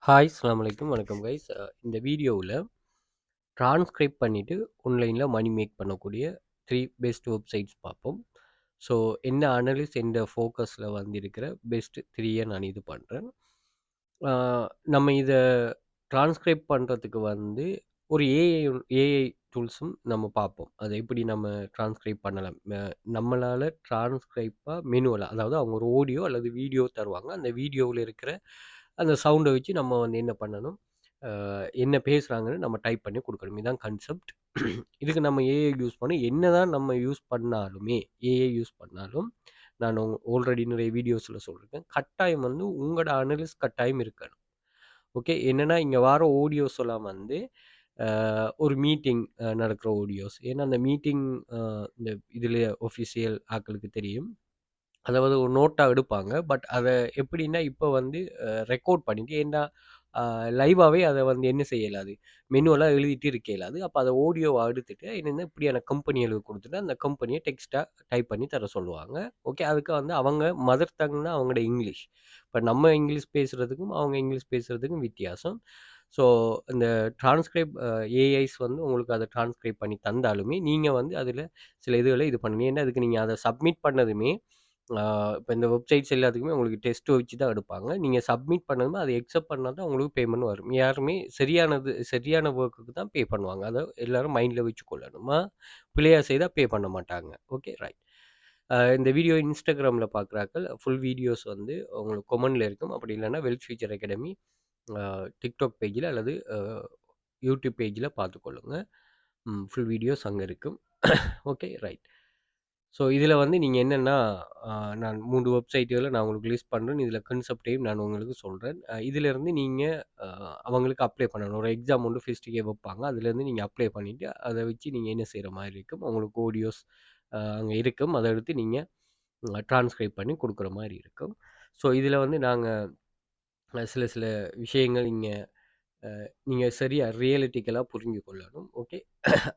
Hi அஸ்ஸலாமு அலைக்கும். வணக்கம் கைஸ். இந்த வீடியோவில் ட்ரான்ஸ்கிரைப் பண்ணிவிட்டு ஆன்லைனில் மணி மேக் பண்ணக்கூடிய 3 பெஸ்ட் வெப்சைட்ஸ் பார்ப்போம். ஸோ என்ன அனலிஸ் எந்த ஃபோக்கஸில் வந்து இருக்கிற பெஸ்ட் 3யை நான் இது பண்ணுறேன். நம்ம இதை ட்ரான்ஸ்கிரைப் பண்ணுறதுக்கு வந்து ஒரு ஏஐ டூல்ஸும் நம்ம பார்ப்போம். அதை எப்படி நம்ம ட்ரான்ஸ்கிரைப் பண்ணலாம். நம்மளால் ட்ரான்ஸ்கிரைப்பாக மெனுவலாக, அதாவது அவங்க ஒரு ஆடியோ அல்லது வீடியோ தருவாங்க. அந்த வீடியோவில் இருக்கிற அந்த சவுண்டை வச்சு நம்ம வந்து என்ன பண்ணணும், என்ன பேசுகிறாங்கன்னு நம்ம டைப் பண்ணி கொடுக்கணும். இதுதான் கான்செப்ட். இதுக்கு நம்ம ஏஐ யூஸ் பண்ணோம். என்னதான் நம்ம யூஸ் பண்ணாலுமே, ஏஐ யூஸ் பண்ணாலும், நான் ஆல்ரெடி நிறைய வீடியோஸில் சொல்லியிருக்கேன், கட்டாயம் வந்து உங்களோட அனலிஸ் கட்டாயம் இருக்கணும். ஓகே, என்னென்னா இங்கே வர ஆடியோஸ் எல்லாம் வந்து ஒரு மீட்டிங் நடக்கிற ஆடியோஸ். ஏன்னா அந்த மீட்டிங் இந்த இதில் ஒஃபிஷியல் ஆட்களுக்கு தெரியும். அதாவது ஒரு நோட்டாக எடுப்பாங்க. பட் அதை எப்படின்னா இப்போ வந்து ரெக்கார்ட் பண்ணிட்டு, ஏன்னா லைவாகவே அதை வந்து என்ன செய்யலாது, மெனுவெல்லாம் எழுதிட்டு இருக்க இயலாது. அப்போ அதை ஆடியோவை எடுத்துட்டு என்னென்ன இப்படியான கம்பெனிகளுக்கு கொடுத்துட்டு அந்த கம்பெனியை டெக்ஸ்ட்டாக டைப் பண்ணி தர சொல்லுவாங்க. ஓகே, அதுக்கு வந்து அவங்க மதர் டங்னா அவங்களோட இங்கிலீஷ். இப்போ நம்ம இங்கிலீஷ் பேசுகிறதுக்கும் அவங்க இங்கிலீஷ் பேசுகிறதுக்கும் வித்தியாசம். ஸோ இந்த ட்ரான்ஸ்கிரைப் ஏஐஸ் வந்து உங்களுக்கு அதை ட்ரான்ஸ்கிரைப் பண்ணி தந்தாலுமே நீங்கள் வந்து அதில் சில இதுகளை இது பண்ணணும். ஏன்னா அதுக்கு நீங்கள் அதை சப்மிட் பண்ணதுமே இப்போ இந்த வெப்சைட்ஸ் எல்லாத்துக்குமே உங்களுக்கு டெஸ்ட் வச்சு தான் எடுப்பாங்க. நீங்கள் சப்மிட் பண்ணதுமே அதை அக்செப்ட் பண்ணா தான் உங்களுக்கு பேமெண்ட் வரும். யாருமே சரியான ஒர்க்குக்கு தான் பே பண்ணுவாங்க. அதை எல்லாரும் மைண்டில் வச்சுக்கொள்ளணுமா, பிழையாக செய்தால் பே பண்ண மாட்டாங்க. Okay, right. இந்த வீடியோ இன்ஸ்டாகிராமில் பார்க்குறாக்கள் ஃபுல் வீடியோஸ் வந்து உங்களுக்கு கொமெண்டில் இருக்கும். அப்படி இல்லைன்னா வெல்த் ஃபியூச்சர் அகாடமி டிக்டாக் பேஜில் அல்லது யூடியூப் பேஜில் பார்த்துக்கொள்ளுங்க. ஃபுல் வீடியோஸ் அங்கே இருக்கும். Okay, right. ஸோ இதில் வந்து நீங்கள் என்னென்னா, நான் 3 வெப்சைட்டுகளை நான் உங்களுக்கு லிஸ்ட் பண்ணுறேன். இதில் கான்செப்டையும் நான் உங்களுக்கு சொல்கிறேன். இதிலேருந்து நீங்கள் அவங்களுக்கு அப்ளை பண்ணணும். ஒரு எக்ஸாம் ஒன்று ஃபெஸ்ட்டுக்கே வைப்பாங்க. அதுலேருந்து நீங்கள் அப்ளை பண்ணிவிட்டு அதை வச்சு நீங்கள் என்ன செய்கிற மாதிரி இருக்கும், உங்களுக்கு ஆடியோஸ் அங்கே இருக்கும். அதை எடுத்து நீங்கள் ட்ரான்ஸ்கிரைப் பண்ணி கொடுக்குற மாதிரி இருக்கும். ஸோ இதில் வந்து நாங்கள் சில சில விஷயங்கள் இங்கே நீங்கள் சரியாக ரியலிட்டிக்கலாக புரிஞ்சு கொள்ளணும். ஓகே,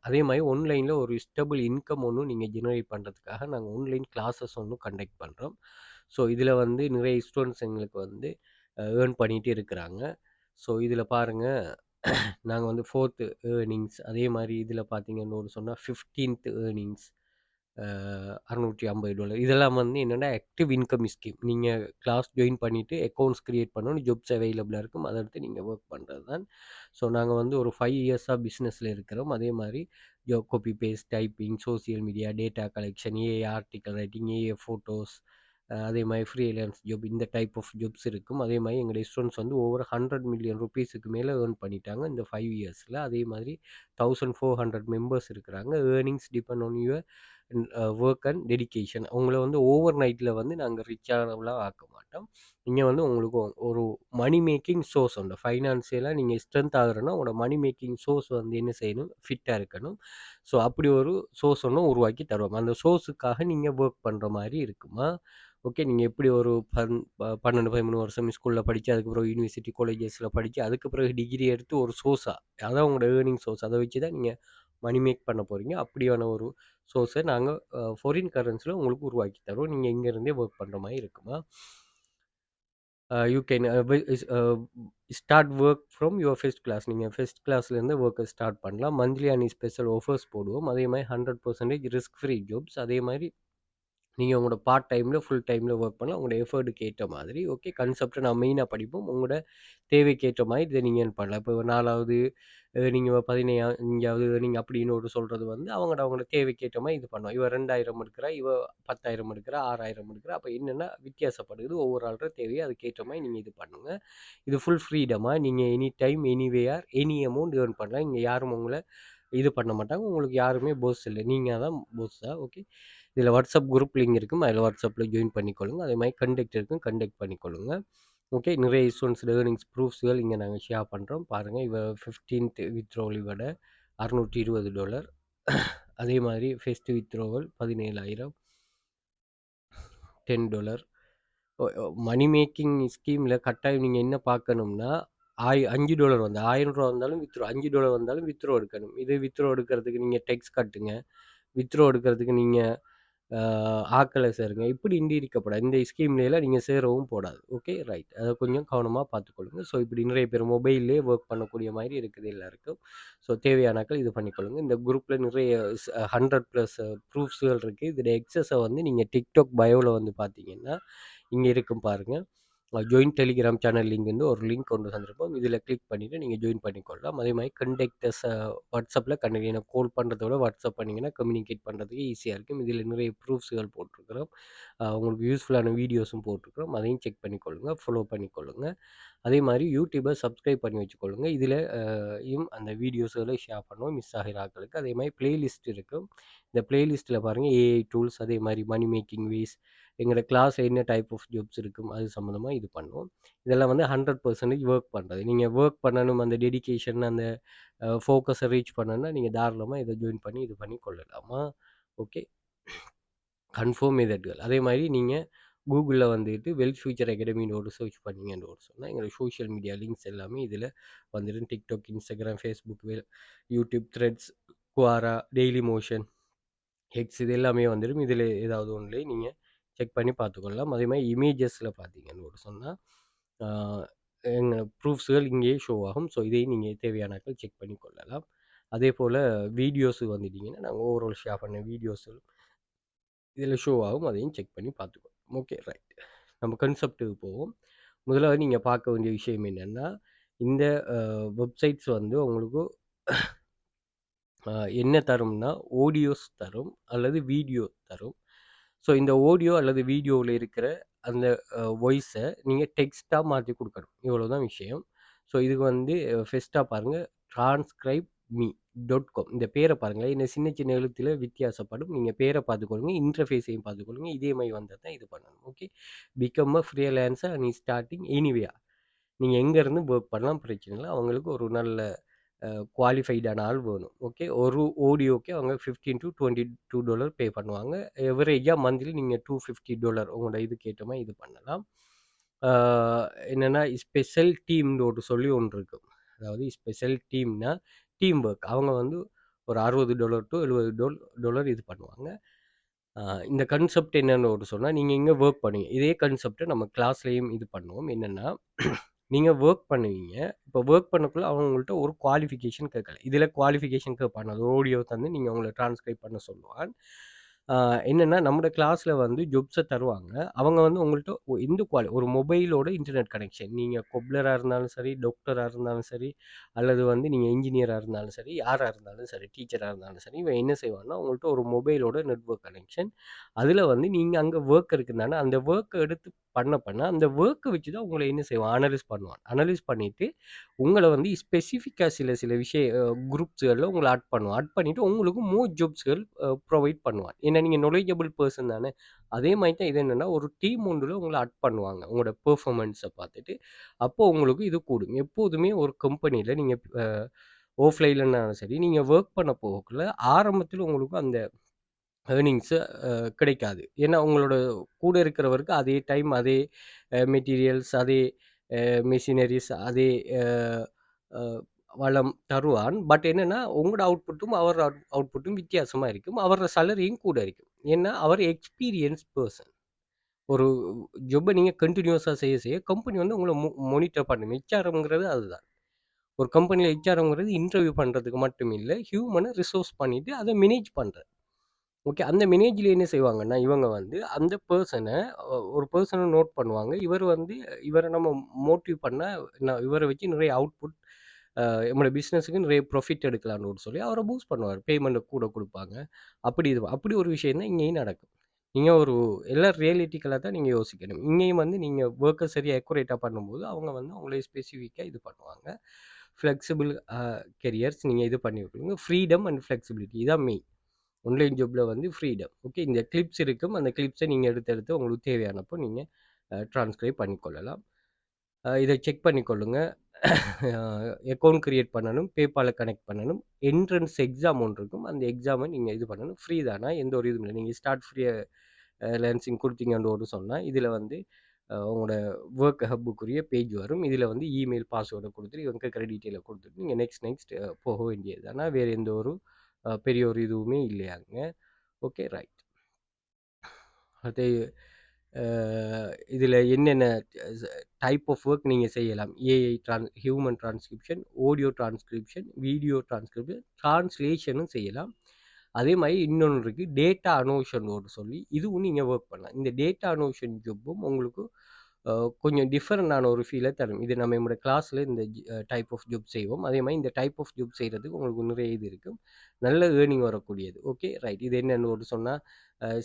அதே மாதிரி ஆன்லைனில் ஒரு ஸ்டேபிள் இன்கம் ஒன்று நீங்கள் ஜெனரேட் பண்ணுறதுக்காக நாங்கள் ஆன்லைன் கிளாஸஸ் ஒன்று கண்டக்ட் பண்ணுறோம். ஸோ இதில் வந்து நிறைய ஸ்டூடெண்ட்ஸ் எங்களுக்கு வந்து ஏர்ன் பண்ணிகிட்டு இருக்கிறாங்க. ஸோ இதில் பாருங்கள், நாங்கள் வந்து 4th ஏர்னிங்ஸ், அதே மாதிரி இதில் பார்த்தீங்கன்னு ஒரு சொன்னால் 15th ஏர்னிங்ஸ் $650. இதெல்லாம் வந்து என்னென்னா ஆக்டிவ் இன்கம் ஸ்கீம். நீங்கள் கிளாஸ் ஜாயின் பண்ணிவிட்டு அக்கௌண்ட்ஸ் க்ரியேட் பண்ணணும், ஜாப்ஸ் அவைலபிளாக இருக்கும். அதை எடுத்து நீங்கள் ஒர்க் பண்ணுறது தான். ஸோ நாங்கள் வந்து ஒரு 5 இயர்ஸாக பிஸ்னஸில் இருக்கிறோம். அதே மாதிரி job copy paste, typing, social media, data collection, AI article writing, AI photos, அதே மாதிரி ஃப்ரீலான்ஸ் ஜாப், இந்த டைப் ஆஃப் ஜாப்ஸ் இருக்கும். அதே மாதிரி எங்களுடைய ஸ்டூடெண்ட்ஸ் வந்து ஓவர் 100 மில்லியன் ருபீஸுக்கு மேலே ஏர்ன் பண்ணிட்டாங்க இந்த 5 இயர்ஸில். அதே மாதிரி 1400 மெம்பர்ஸ் இருக்கிறாங்க. Earnings depend on your work and dedication. உங்களை வந்து ஓவர் நைட்டில் வந்து நாங்கள் ரிச்சானவெலாம் ஆக்க மாட்டோம். நீங்கள் வந்து உங்களுக்கு ஒரு மணி மேக்கிங் சோர்ஸ் உண்டு. ஃபைனான்சியலாக நீங்கள் ஸ்ட்ரென்த் ஆகுறன்னா உங்களோட மணி மேக்கிங் சோர்ஸ் வந்து என்ன செய்யணும், ஃபிட்டாக இருக்கணும். ஸோ அப்படி ஒரு சோர்ஸ் ஒன்று உருவாக்கி தருவோம். அந்த சோர்ஸுக்காக நீங்கள் ஒர்க் பண்ணுற மாதிரி இருக்குமா. ஓகே, நீங்கள் எப்படி ஒரு 12 13 வருஷம் ஸ்கூலில் படித்து அதுக்கப்புறம் யூனிவர்சிட்டி காலேஜஸில் படித்து அதுக்கு பிறகு டிகிரி எடுத்து ஒரு சோர்ஸாக, அதான் உங்களோட ஏர்னிங் சோர்ஸ், அதை வச்சு தான் நீங்கள் மணி மேக் பண்ண போகிறீங்க. அப்படியான ஒரு சோர்ஸை நாங்கள் ஃபாரின் கரன்சியில் உங்களுக்கு உருவாக்கி தருவோம். நீங்கள் இங்கேருந்தே ஒர்க் பண்ணுற மாதிரி இருக்குமா. You can start work from your first class. நீங்கள் ஃபர்ஸ்ட் கிளாஸ்லேருந்து ஒர்க்கை ஸ்டார்ட் பண்ணலாம். மந்த்லி அண்ட் ஸ்பெஷல் ஆஃபர்ஸ் போடுவோம். அதே மாதிரி 100% ரிஸ்க் ஃப்ரீ ஜாப்ஸ். அதே மாதிரி நீங்கள் உங்களோட பார்ட் டைமில் ஃபுல் டைமில் ஒர்க் பண்ணலாம், உங்களோட எஃபர்ட்டுக்கு ஏற்ற மாதிரி. ஓகே, கான்செப்டை நான் மெயினாக படிப்போம். உங்களோட தேவைக்கு ஏற்ற மாதிரி இதை நீங்கள் பண்ணலாம். இப்போ 4வது நீங்கள் 15வது நீங்கள் அப்படின்னு ஒரு சொல்கிறது வந்து அவங்களோட தேவைக்கு ஏற்ற மாதிரி இது பண்ணுவோம். இவ 2000 எடுக்கிறா, இவ 10,000 எடுக்கிறா, 6000 எடுக்கிறா. அப்போ என்னென்னா வித்தியாசப்படுது. ஒவ்வொரு ஆள்ற தேவையை அதுக்கேற்ற மாதிரி நீங்கள் இது பண்ணுங்கள். இது ஃபுல் ஃப்ரீடமாக நீங்கள் any time anywhere any amount earn பண்ணலாம். இங்கே யாரும் உங்களை இது பண்ண மாட்டாங்க. உங்களுக்கு யாருமே போஸ் இல்லை, நீங்கள் தான் போஸ் தான். ஓகே, இதில் வாட்ஸ்அப் குரூப் லிங்க் இருக்கும். அதில் வாட்ஸ்அப்பில் ஜாயின் பண்ணிக்கொள்ளுங்க. அதே மாதிரி கண்டெக்ட் இருக்கும், கண்டெக்ட் பண்ணிக்கொள்ளுங்க. ஓகே, நிறைய ஸ்டூடெண்ட்ஸ் ஏர்னிங்ஸ் ப்ரூஃப்ஸ்கள் இங்கே நாங்கள் ஷேர் பண்ணுறோம். பாருங்கள், இவ 15th வித்ட்ராவல் விட $620. அதே மாதிரி ஃபெஸ்ட் வித்ட்ராவல் 17,000, $10. மணி மேக்கிங் ஸ்கீமில் கட்டாயம் நீங்கள் என்ன பார்க்கணும்னா, $5 வந்து $1000 வந்தாலும் வித்ரோ, $5 வந்தாலும் வித்ரோ எடுக்கணும். இது வித்ரோ எடுக்கிறதுக்கு நீங்கள் டெக்ஸ் கட்டுங்க. வித்ரோ எடுக்கிறதுக்கு நீங்கள் ஆட்கள சேருங்க. இப்படி இருக்கப்படாது. இந்த ஸ்கீம்லலாம் நீங்க சேரவும் கூடாது. Okay right. அத கொஞ்சம் கவனமா பார்த்துக்கொள்ளுங்க. ஸோ இப்படி நிறைய பேர் மொபைல்லேயே ஒர்க் பண்ணக்கூடிய மாரி இருக்குது எல்லாருக்கும். ஸோ தேவையானாக்கள் இது பண்ணிக்கொள்ளுங்க. இந்த குரூப்ல நிறைய 100 ப்ளஸ் ப்ரூஃப்ஸ்கள் இருக்கு. இதில எக்ஸஸ வந்து நீங்க TikTok பயோல வந்து பார்த்தீங்கன்னா, இங்க இருக்கும் பாருங்க. ஜாயின் டெலிகிராம் சேனல் லிங்க்ன்னு ஒரு லிங்க் கொண்டு வந்திருப்போம். இதில கிளிக் பண்ணிட்டு நீங்க ஜாயின் பண்ணிக்கொள்ளலாம். அதே மாரி கண்டெக்டர்ஸ WhatsAppல எனக்கு கால் பண்றத விட WhatsApp பண்ணீங்கன்னா கம்யூனிகேட் பண்றதுக்கு ஈஸியா இருக்கும். இதில நிறைய ப்ரூஃப்ஸ்கள் போட்டிருக்கிறோம். உங்களுக்கு யூஸ்ஃபுல்லான வீடியோஸும் போட்டிருக்கிறோம். அதையும் செக் பண்ணிக்கொள்ளுங்க. ஃபாலோ பண்ணிக்கொள்ளுங்க. அதே மாரி யூடியூப சப்ஸ்கிரைப் பண்ணி வச்சுக்கொள்ளுங்க. இதில அந்த வீடியோஸ்கள ஷேர் பண்ணுவோம் மிஸ் ஆகிற ஆட்களுக்கு. அதே மாரி பிளேலிஸ்ட் இருக்கும். இந்த பிளேலிஸ்ட்ல பாருங்க ஏஐ டூல்ஸ், அதே மாரி மனி மேக்கிங் வேஸ், எங்களோட கிளாஸ்ல என்ன டைப் ஆஃப் ஜாப்ஸ் இருக்கும் அது சம்மந்தமா இது பண்ணுவோம். இதெல்லாம் வந்து 100% ஒர்க் பண்றது. நீங்க ஒர்க் பண்ணணும், அந்த டெடிகேஷன், அந்த ஃபோக்கஸ ரீச் பண்ணணும்னா, நீங்க தாராளமா இத ஜாயின் பண்ணி இது பண்ணி கொள்ளலாமா. ஓகே. கன்ஃபார்ம் மெத்தட்கள். அதே மாரி நீங்க கூகுள்ல வந்துட்டு வெல்த் ஃபியூச்சர் அகாடமின்னு ஒரு சர்ச் பண்ணீங்கன்னு சொன்னா, எங்களோட சோஷியல் மீடியா லிங்க்ஸ் எல்லாமே இதில வந்துரும். TikTok, Instagram, Facebook, YouTube, Threads, Quora, Daily Motion, X இது எல்லாமே வந்துரும். இதில ஏதாவது ஒண்ணுலயே நீங்க செக் பண்ணி பார்த்துக்கொள்ளலாம். அதே மாரி இமேஜஸ்ல பார்த்தீங்கன்னு சொன்னா, ஆ எங்க ப்ரூஃப்ஸ்கள் இங்கேயே ஷோ ஆகும். ஸோ இதையும் நீங்க தேவையானாக்கள் செக் பண்ணி கொள்ளலாம். அதேபோல வீடியோஸ் வந்துட்டீங்கன்னா, நாங்க ஓவரால் ஷேர் பண்ண வீடியோஸ் இதில ஷோ ஆகும். அதையும் செக் பண்ணி பார்த்துக்கோங்க. Okay right. நம்ம கன்செப்ட்டுக்கு போவோம். முதலாவது நீங்க பார்க்க வேண்டிய விஷயம் என்னன்னா, இந்த அ வெப்சைட்ஸ் வந்து உங்களுக்கு அ என்ன தரும்னா, ஆடியோஸ் தரும் அல்லது வீடியோ தரும். ஸோ இந்த ஆடியோ அல்லது வீடியோல இருக்கிற அந்த வாய்ஸ நீங்க டெக்ஸ்ட்டா மாத்தி குடுக்கணும். இவ்வளோதான் விஷயம். ஸோ இதுக்கு வந்து ஃபர்ஸ்ட்டா பாருங்க transcribeme.com இந்த பேர பாருங்களேன். இன்னும் சின்ன சின்ன எழுத்துல வித்தியாசப்படும். நீங்க பேர பார்த்துக்கொள்ளுங்க. இன்டர்ஃபேஸையும் பார்த்துக்கொள்ளுங்க. இதே மாரி வந்தா தான் இது பண்ணணும். Okay. Become a freelancer and starting anywhere. நீங்க எங்க இருந்து ஒர்க் பண்ணலாம் பிரச்சனை இல்ல. அவங்களுக்கு ஒரு நல்ல குவாலிஃபைடான ஆள் வேணும். ஓகே. ஒரு ஆடியோக்கு அவங்க $15 to $22 பே பண்ணுவாங்க. எவரேஜா மந்த்லி நீங்க $250 உங்களோட இதுக்கு ஏத்த மாரி இது பண்ணலாம். ஆ என்னன்னா ஸ்பெஷல் டீம்னு சொல்லி ஒண்ணு இருக்கும். அதாவது ஸ்பெஷல் டீம்னா, டீம் ஒர்க். அவங்க வந்து ஒரு $60 to $70 இது பண்ணுவாங்க. ஆ இந்த கான்செப்ட் என்னன்னு சொன்னா, நீங்க எங்க வொர்க் பண்ணுவீங்க. இதே கான்செப்ட்ட நம்ம கிளாஸ்லயும் இது பண்ணுவோம். என்னன்னா, நீங்க வொர்க் பண்ணுவீங்க. இப்போ வொர்க் பண்ணக்குள்ள அவங்க உங்கள்ட்ட ஒரு குவாலிஃபிகேஷன் கேட்கல. இதில குவாலிஃபிகேஷன் கேட்பான். அது ஆடியோ தந்து நீங்க உங்கள டிரான்ஸ்கிரைப் பண்ண சொல்லுவான். ஆ என்னன்னா, நம்முடைய கிளாஸ்ல வந்து ஜாப்ஸ தருவாங்க. அவங்க வந்து உங்கள்ட்ட எந்த ஒரு மொபைலோட இன்டர்நெட் கனெக்ஷன். நீங்க கொப்லரா இருந்தாலும் சரி, டாக்டரா இருந்தாலும் சரி, அல்லது வந்து நீங்க இன்ஜினியரா இருந்தாலும் சரி, யாரா இருந்தாலும் சரி, டீச்சரா இருந்தாலும் சரி, இவன் என்ன செய்வான்னா, உங்கள்ட்ட ஒரு மொபைலோட நெட்வொர்க் கனெக்ஷன். அதில வந்து நீங்க அங்க வொர்க் இருக்குதானா, அந்த வொர்க்க எடுத்து பண்ண, அந்த வொர்க்க வச்சு தான் உங்கள என்ன செய்வான், அனலைஸ் பண்ணுவான். அனலைஸ் பண்ணிட்டு, உங்கள வந்து ஸ்பெசிஃபிக்கா சில சில குரூப்ஸ்கள்ல உங்கள ஆட் பண்ணுவான். ஆட் பண்ணிட்டு உங்களுக்கு மோர் ஜாப்ஸ்கள் புரொவைட் பண்ணுவான். ஏன்னா நீங்க நாலெட்ஜபிள் பெர்சன் தானே. அதே மாரி தான் இது என்னன்னா, ஒரு டீம் ஒன்றுல உங்கள ஆட் பண்ணுவாங்க. உங்களோட பெர்ஃபார்மன்ஸ பார்த்துட்டு. அப்போ உங்களுக்கு இது கூடும். எப்போதுமே ஒரு கம்பெனில நீங்க ஆஃப்லைன்லனாலும் சரி, நீங்க வொர்க் பண்ண போகக்குள்ள ஆரம்பத்தில உங்களுக்கு அந்த ஏர்னிங்ஸு கிடைக்காது. ஏன்னா, உங்களோட கூட இருக்கிறவருக்கு அதே டைம், அதே மெட்டீரியல்ஸ், அதே மெஷினரீஸ், அதே அ அ வளம் தருவான். பட் என்னன்னா, உங்களோட அவுட்புட்டும், அவர் அவுட்புட்டும் வித்தியாசமா இருக்கும். அவரோட சேலரியும் கூட இருக்கும். ஏன்னா, அவர் எக்ஸ்பீரியன்ஸ் பெர்சன். ஒரு ஜாப்ப நீங்க கன்டினியூஸா செய்ய செய்ய கம்பெனி வந்து உங்கள மானிட்டர் பண்ணும். ஹெச்ஆர்எம்ங்கிறது அதுதான். ஒரு கம்பெனில ஹெச்ஆர்எம்ங்கிறது இன்டர்வியூ பண்றதுக்கு மட்டும் இல்ல, ஹியூமன ரிசோர்ஸ் பண்ணிட்டு அத மேனேஜ் பண்றது. ஓகே. அந்த மேனேஜ்ல என்ன செய்வாங்கன்னா, இவங்க வந்து அந்த பெர்சன ஒரு பெர்சன நோட் பண்ணுவாங்க. இவர் வந்து இவர நம்ம மோட்டிவ் பண்ணா, இவர வச்சு நிறைய அவுட்புட் நம்முடைய பிசினஸ்க்கு நிறைய ப்ராஃபிட் எடுக்கலாம்னு சொல்லி அவர பூஸ்ட் பண்ணுவாரு. பேமெண்ட் கூட குடுப்பாங்க. அப்படி ஒரு விஷயம் தான் இங்கேயும் நடக்கும். நீங்க ஒரு எல்லாம் ரியாலிட்டிக்கலா தான் நீங்க யோசிக்கணும். இங்கேயும் வந்து நீங்க வொர்க்க சரியா அக்யூரேட்டா பண்ணும்போது, அவங்க வந்து உங்கள ஸ்பெசிஃபிக்கா இது பண்ணுவாங்க. ஃப்ளெக்சிபிள் கெரியர்ஸ் நீங்க இது பண்ணி வைக்கணும். ஃப்ரீடம் அண்ட் ஃப்ளெக்சிபிலிட்டி இதான் மெயின். ஆன்லைன் ஜாப்ல வந்து ஃப்ரீடம். ஓகே. இந்த கிளிப்ஸ் இருக்கும். அந்த கிளிப்ஸ நீங்க எடுத்து எடுத்து உங்களுக்கு தேவையானப்போ நீங்க டிரான்ஸ்கிரைப் பண்ணிக்கொள்ளலாம். இத செக் பண்ணிக்கொள்ளுங்க. அக்கவுண்ட் கிரியேட் பண்ணணும். PayPalல கனெக்ட் பண்ணணும். என்ட்ரன்ஸ் எக்ஸாம் ஒண்ணு இருக்கும். அந்த எக்ஸாம நீங்க இது பண்ணணும். ஃப்ரீ தானா எந்த ஒரு இதுவும் இல்ல. நீங்க ஸ்டார்ட் ஃப்ரீ லேர்னிங் குடுத்தீங்கன்னு சொன்னா, இதுல வந்து உங்களோட வொர்க் ஹப்புக்குரிய பேஜ் வரும். இதுல வந்து இமெயில், பாஸ்வேர்ட குடுத்துட்டு, இவங்க கேட்கிற டீட்டெயில குடுத்துட்டு, நீங்க நெக்ஸ்ட் நெக்ஸ்ட் போக வேண்டியது தானா. வேற எந்த ஒரு பெரிய ஒரு இதுவுமே இல்லையாங்க. Okay right. அது இதில் என்னென்ன டைப் ஆஃப் ஒர்க் நீங்கள் செய்யலாம். AI human transcription, audio transcription, video transcription, டிரான்ஸ்லேஷனும் செய்யலாம். அதே மாதிரி இன்னொன்று இருக்குது, டேட்டா அனோஷன் சொல்லி இதுவும் நீங்கள் ஒர்க் பண்ணலாம். இந்த டேட்டா அனோஷன் ஜாப்பும் உங்களுக்கு கொஞ்சம் டிஃப்ரெண்டான ஒரு ஃபீலை தரும். இது நம்ம நம்மளோட கிளாஸில் இந்த டைப் ஆஃப் ஜாப் செய்வோம். அதே மாதிரி இந்த டைப் ஆஃப் ஜாப் செய்கிறதுக்கு உங்களுக்கு நிறைய இது இருக்கும், நல்ல ஏர்னிங் வரக்கூடியது. Okay right. இது என்னென்னு சொன்னால்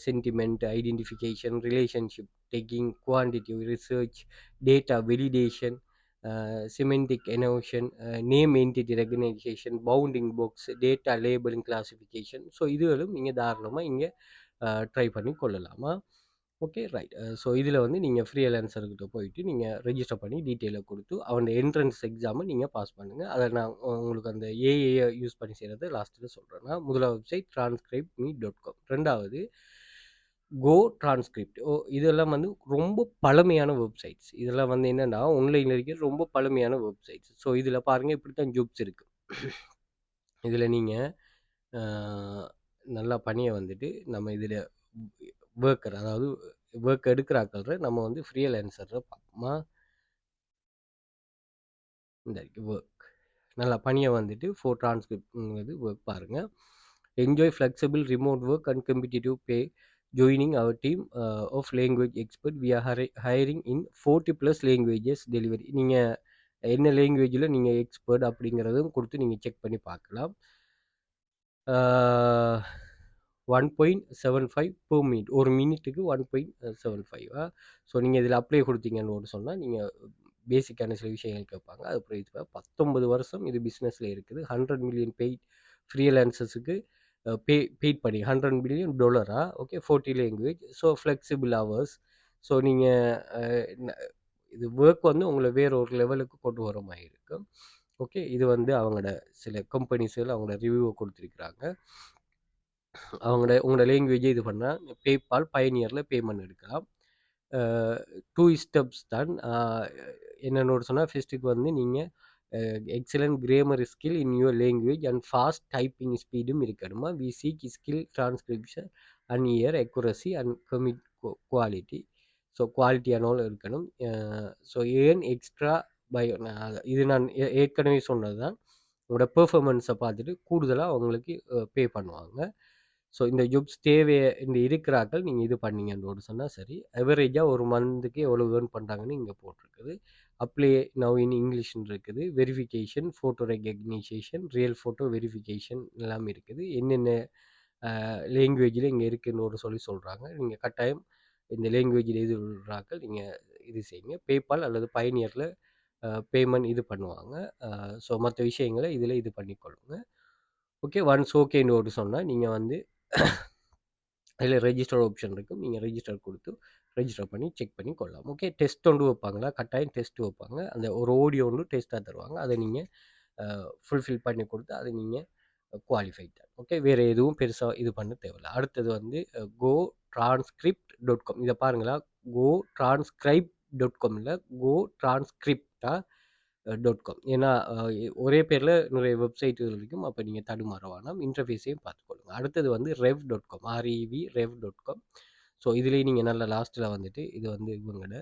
sentiment identification, relationship tagging, quantitative research, data validation, semantic annotation, name entity recognition, bounding box, data labeling classification. So இதுகளும் நீங்கள் தாராளமாக இங்கே ட்ரை பண்ணி கொள்ளலாமா. Okay right. ஸோ இதில் வந்து நீங்கள் ஃப்ரீலான்சர்கிட்ட போயிட்டு நீங்கள் ரெஜிஸ்டர் பண்ணி டீட்டெயிலை கொடுத்து அவன் என்ட்ரன்ஸ் எக்ஸாமை நீங்கள் பாஸ் பண்ணுங்கள். அதை நான் உங்களுக்கு அந்த ஏஐயை யூஸ் பண்ணி செய்கிறத லாஸ்ட்டில் சொல்கிறேன். நான் முதலாவது வெப்சைட் transcribeme.com, ரெண்டாவது கோ டிரான்ஸ்கிரிப்ட். இதெல்லாம் வந்து ரொம்ப பழமையான வெப்சைட்ஸ். இதெல்லாம் வந்து என்னென்னா ஆன்லைனில் இருக்கிற ரொம்ப பழமையான வெப்சைட்ஸ். ஸோ இதில் பாருங்கள் இப்படி தான் ஜாப்ஸ் இருக்குது. இதில் நீங்கள் நல்லா பணியை வந்துட்டு நம்ம இதில் ஒர்க்கர், அதாவது ஒர்க் எடுக்கிறாக்கள் நம்ம வந்து ஃப்ரீலான்சரை பார்ப்போமா. இந்த ஒர்க் நல்லா பணியை வந்துட்டு ஃபோர் டிரான்ஸ்கிரிப்ட்ங்கிறது ஒர்க் பாருங்கள். Enjoy flexible remote work and competitive pay, joining our team of language expert, we are hiring in 40+ languages delivery. நீங்கள் என்ன லாங்குவேஜில் நீங்கள் எக்ஸ்பர்ட் அப்படிங்கிறதும் கொடுத்து நீங்கள் செக் பண்ணி பார்க்கலாம். 1.75 per minute, ஒரு மினிட்டுக்கு 1.75. ஸோ நீங்கள் இதில் அப்ளை கொடுத்தீங்கன்னு சொன்னால் நீங்கள் பேசிக்கான சில விஷயங்கள் கேட்பாங்க. அதுக்கப்புறம் இது 19 வருஷம் இது பிஸ்னஸில் இருக்குது. 100 மில்லியன் பெய்ட் ஃப்ரீலான்சர்ஸுக்கு பெய்ட் பண்ணி $100 million. Okay, 40 language. So flexible hours. So நீங்கள் இது ஒர்க் வந்து உங்களை வேற ஒரு லெவலுக்கு கொண்டு வர மாதிரி இருக்கும். ஓகே, இது வந்து அவங்களோட சில கம்பெனிஸில் அவங்களோட ரிவ்யூவை கொடுத்துருக்குறாங்க. உங்களோட லாங்குவேஜே இது பண்ணால் பேபால் பயனியரில் பேமெண்ட் எடுக்கலாம். 2 ஸ்டெப்ஸ் தான். என்னென்னு சொன்னால் ஃபஸ்ட்டுக்கு வந்து நீங்கள் excellent grammar skill in your language and fast typing ஸ்பீடும் இருக்கணுமா. We seek skill transcription and ear accuracy and commit quality. So குவாலிட்டியானவங்க இருக்கணும். ஸோ ஏன் எக்ஸ்ட்ரா இது நான் ஏற்கனவே சொன்னது தான். உங்களோட பெர்ஃபார்மன்ஸை பார்த்துட்டு கூடுதலாக அவங்களுக்கு பே பண்ணுவாங்க. ஸோ இந்த ஜாப்ஸ் இந்த இருக்கிறார்கள் நீங்கள் இது பண்ணீங்கன்னு சொன்னால் சரி. அவரேஜாக ஒரு மந்த்துக்கு எவ்வளோ ஏர்ன் பண்ணுறாங்கன்னு இங்கே போட்டிருக்குது. அப்ளை நவ் இன் இங்கிலீஷ்னு இருக்குது. Verification, photo recognition, real photo verification எல்லாமே இருக்குது. என்னென்ன லாங்குவேஜில் இங்கே இருக்குன்னு சொல்லி சொல்கிறாங்க. நீங்கள் கட்டாயம் இந்த லாங்குவேஜில் இது விடுறாக்கள் நீங்கள் இது செய்யுங்க. பேபால் அல்லது பயனியரில் பேமெண்ட் இது பண்ணுவாங்க. ஸோ மற்ற விஷயங்களை இதில் இது பண்ணிக்கொள்ளுங்க. ஓகே, ஒன்ஸ் ஓகேன்னு சொன்னால் நீங்கள் வந்து அதில் ரெஜிஸ்டர் ஆப்ஷன் இருக்கும். நீங்கள் ரெஜிஸ்டர் கொடுத்து ரெஜிஸ்டர் பண்ணி செக் பண்ணி கொள்ளலாம். ஓகே, டெஸ்ட் ஒன்று வைப்பாங்களா, கட்டாயம் டெஸ்ட் வைப்பாங்க. அந்த ஒரு ஆடியோ ஒன்று டெஸ்ட்டாக தருவாங்க. அதை நீங்கள் ஃபுல்ஃபில் பண்ணி கொடுத்து அதை நீங்கள் குவாலிஃபைட் தான். ஓகே, வேறு எதுவும் பெருசாக இது பண்ண தேவையில்லை. அடுத்தது வந்து கோ டிரான்ஸ்கிரிப்ட்.com. இதை பாருங்களா, கோ டிரான்ஸ்கிரைப்.com இல்லை, கோ டிரான்ஸ்கிரிப்டா.com. ஏன்னா ஒரே பேரில் நிறைய வெப்சைட்டுகள் இருக்கும். அப்போ நீங்கள் தடுமாற வேணாம், இன்டர்ஃபேஸையும் பார்த்துக்கொள்ளுங்க. அடுத்தது வந்து rev.com, rev.com. ஸோ இதுலேயே நீங்கள் நல்ல லாஸ்ட்டில் வந்துட்டு இது வந்து இவங்களோட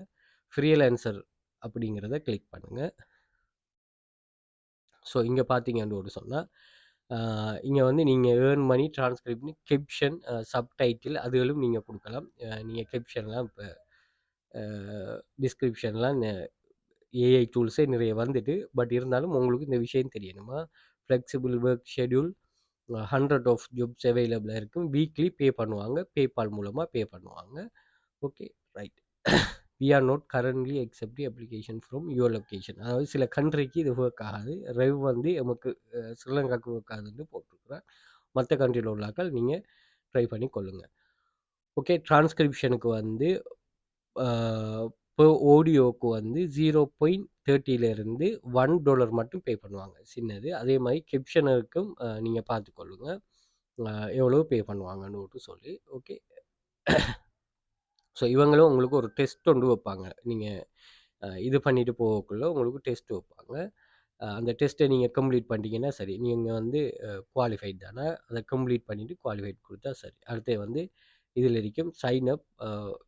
ஃப்ரீலான்சர் அப்படிங்கிறத கிளிக் பண்ணுங்கள். ஸோ இங்கே பார்த்தீங்கன்னு சொன்னால் இங்கே வந்து நீங்கள் earn money transcript, caption, subtitle அதுகளும் நீங்கள் கொடுக்கலாம். நீங்கள் கேப்ஷன்லாம் இப்போ டிஸ்கிரிப்ஷன்லாம் ஏஐ டூல்ஸே நிறைய வந்துட்டு, பட் இருந்தாலும் உங்களுக்கு இந்த விஷயம் தெரியணுமா. Flexible work schedule, 100 of jobs அவைலபிளாக இருக்கும். வீக்லி பே பண்ணுவாங்க, பேபால் மூலமாக பே பண்ணுவாங்க. Okay right. We are not currently accept application from your location. அதாவது சில கண்ட்ரிக்கு இது ஒர்க் ஆகாது. ரெவ் வந்து நமக்கு ஸ்ரீலங்காவுக்கு ஒர்க் ஆகுதுன்னு போட்டிருக்குறேன். மற்ற கண்ட்ரியில் உள்ளாக்கள் நீங்கள் ட்ரை பண்ணி கொள்ளுங்கள். ஓகே, டிரான்ஸ்கிரிப்ஷனுக்கு வந்து இப்போ ஆடியோவுக்கு வந்து 0.30 $1 மட்டும் பே பண்ணுவாங்க, சின்னது. அதே மாதிரி கேப்ஷனுக்கும் நீங்கள் பார்த்துக்கொள்ளுங்க எவ்வளோ பே பண்ணுவாங்கன்னு சொல்லி. ஓகே, ஸோ இவங்களும் உங்களுக்கு ஒரு டெஸ்ட் ஒன்று வைப்பாங்க. நீங்கள் இது பண்ணிட்டு போகக்குள்ள உங்களுக்கு டெஸ்ட் வைப்பாங்க. அந்த டெஸ்ட்டை நீங்கள் கம்ப்ளீட் பண்ணிட்டீங்கன்னா சரி, நீங்கள் வந்து குவாலிஃபைட் தானே, அதை கம்ப்ளீட் பண்ணிவிட்டு குவாலிஃபைட் கொடுத்தா சரி. அடுத்து வந்து இதில் இருக்கும் sign up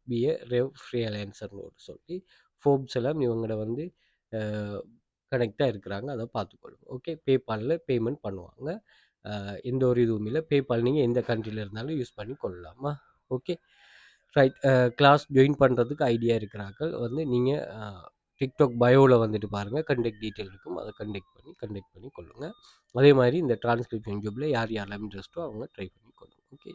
B A rev ஃப்ரீலான்சர்னு சொல்லி ஃபோர்ப்ஸ் எல்லாம் இவங்களோட வந்து கனெக்டாக இருக்கிறாங்க. அதை பார்த்துக்கொள்ளுங்க. ஓகே, பேபாலில் பேமெண்ட் பண்ணுவாங்க. எந்த ஒரு இதுவும் இல்லை. பேபால் நீங்கள் எந்த கண்ட்ரியில் இருந்தாலும் யூஸ் பண்ணி கொள்ளலாமா? Okay right. கிளாஸ் ஜாயின் பண்ணுறதுக்கு ஐடியா இருக்கிறார்கள் வந்து நீங்கள் டிக்டாக் பயோவில் வந்துட்டு பாருங்கள், கண்டெக்ட் டீட்டெயில் இருக்கும். அதை கண்டெக்ட் பண்ணி கொள்ளுங்கள். அதே மாதிரி இந்த டிரான்ஸ்கிரிப்ஷன் ஜாப்பில் யார் யாரெல்லாம் இன்ட்ரெஸ்ட்டோ அவங்க ட்ரை பண்ணி கொள்ளுங்கள். ஓகே.